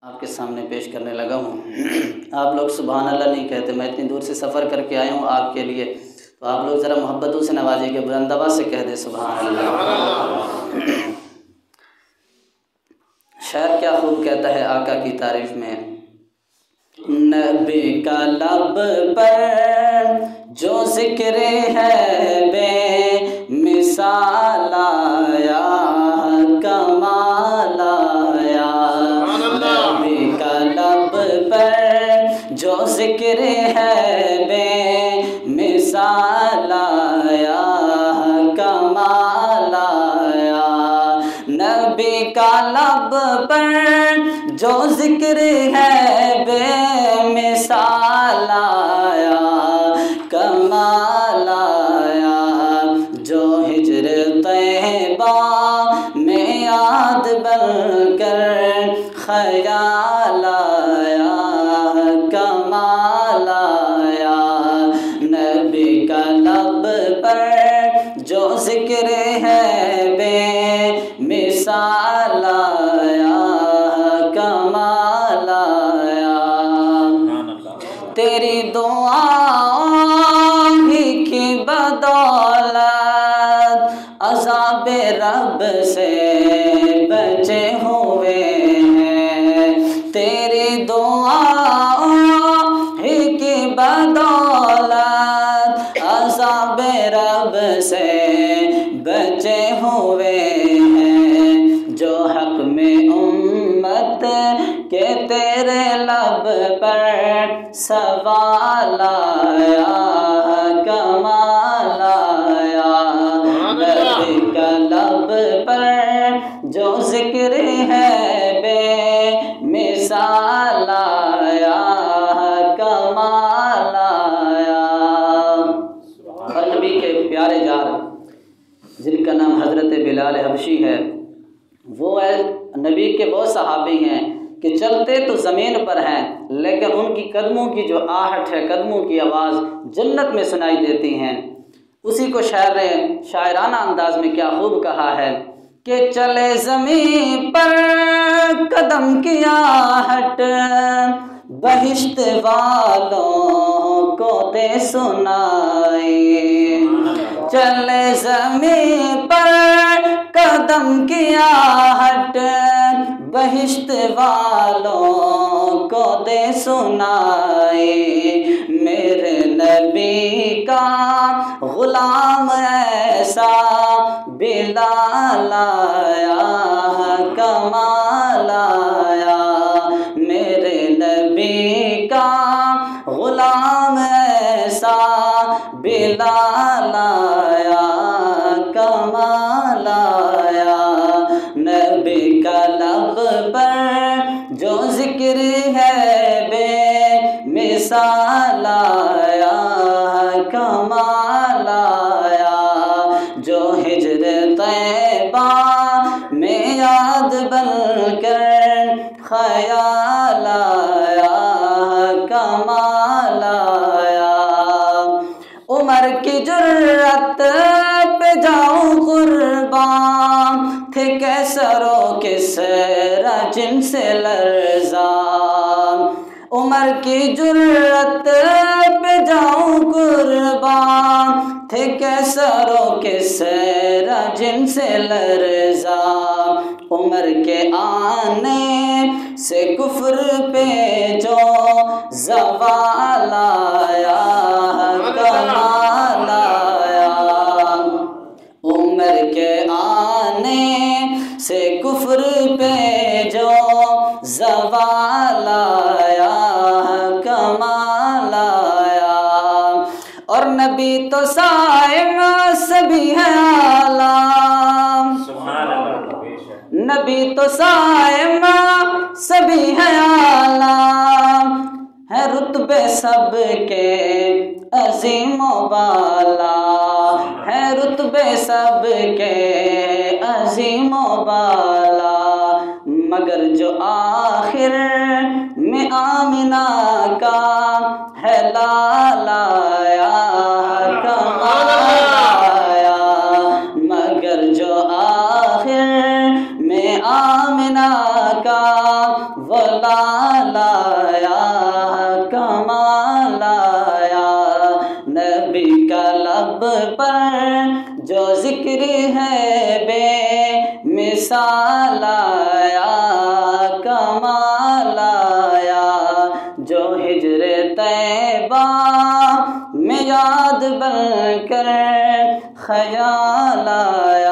आपके सामने पेश करने लगा हूँ। आप लोग सुभान अल्लाह नहीं कहते, मैं इतनी दूर से सफ़र करके आया हूँ आपके लिए, तो आप लोग ज़रा मोहब्बतों से नवाजिए कि बुलंद आवाज़ से कह दे सुभान अल्लाह। शायर क्या खूब कहता है आका की तारीफ़ में, नबी का लब पर जो ज़िक्र है बेमिसाल आया, कमाल आया। नबी का लब पर जो ज़िक्र है बेमिसाल आया, कमाल आया। नबी का लब पर जो ज़िक्र है बेमिसाल आया, कमाल आया। जो हिज्र तैबा में याद बनकर ख़याल आया, कमाल आया। नबी का लब पर जो ज़िक्र है बेमिसाल आया, कमाल आया। तेरी दुआओं ही की बदौलत अज़ाब रब से बचे हुए हैं। तेरी दुआओं ही की बदौलत अज़ाब रब से बचे हुए हैं। जो हक में उम्मत के तेरे लब पर सवाल आया, कमाल आया। नबी का लब पर जो ज़िक्र है बेमिसाल आया, कमाल आया। और नबी के प्यारे जार जिनका नाम हज़रत बिलाल हबशी है, वो नबी के वो सहाबी हैं कि चलते तो ज़मीन पर हैं, लेकिन उनकी कदमों की जो आहट है, कदमों की आवाज़ जन्नत में सुनाई देती हैं। उसी को शायर ने शायराना अंदाज में क्या खूब कहा है कि चले ज़मीन पर कदम की आहट, बहिश्त वालों को दे सुनाई। चले ज़मीन पर कदम की आहट, बहिश्त वालों को दे सुनाई। मेरे नबी का गुलाम ऐसा बिलाल आया, कमाल आया। मेरे नबी का गुलाम ऐसा बिलाल आया, कमाल आया। नबी का लब पर जो ज़िक्र है बेमिसाल आया, कमाल आया। जो हिज्र तैबा में याद बनकर ख़याल आया, कमाल आया। उमर की जुर्रत पे जाऊं कुर्बान, थे कैसरों के सरा जिनसे लर्ज़ा। उमर की जुर्रत पे जाऊं कुर्बान, थे कैसरों के सरा जिनसे लर्ज़ा। उमर के आने से कुफ्र पे जो ज़वाल आया, कमाल आया। उमर के आने से कुफ्र पे जो ज़वाल आया, कमाल आया। और नबी तो साइम सभी है आलम, नबी तो साइम सभी है आलम, है रुतबे सबके अज़ीम बाला, है रुतबे सबके अज़ीम बाला। मगर जो आखिर में आमिना का है लाल आया, कमाल आया। मगर जो आखिर में आमिना का वो मिसाल आया, कमाल आया। नबी का लब पर जो जिक्र है बे मिसाल आया, कमाल आया। जो हिजरे तैबा में याद बनकर ख्याल आया,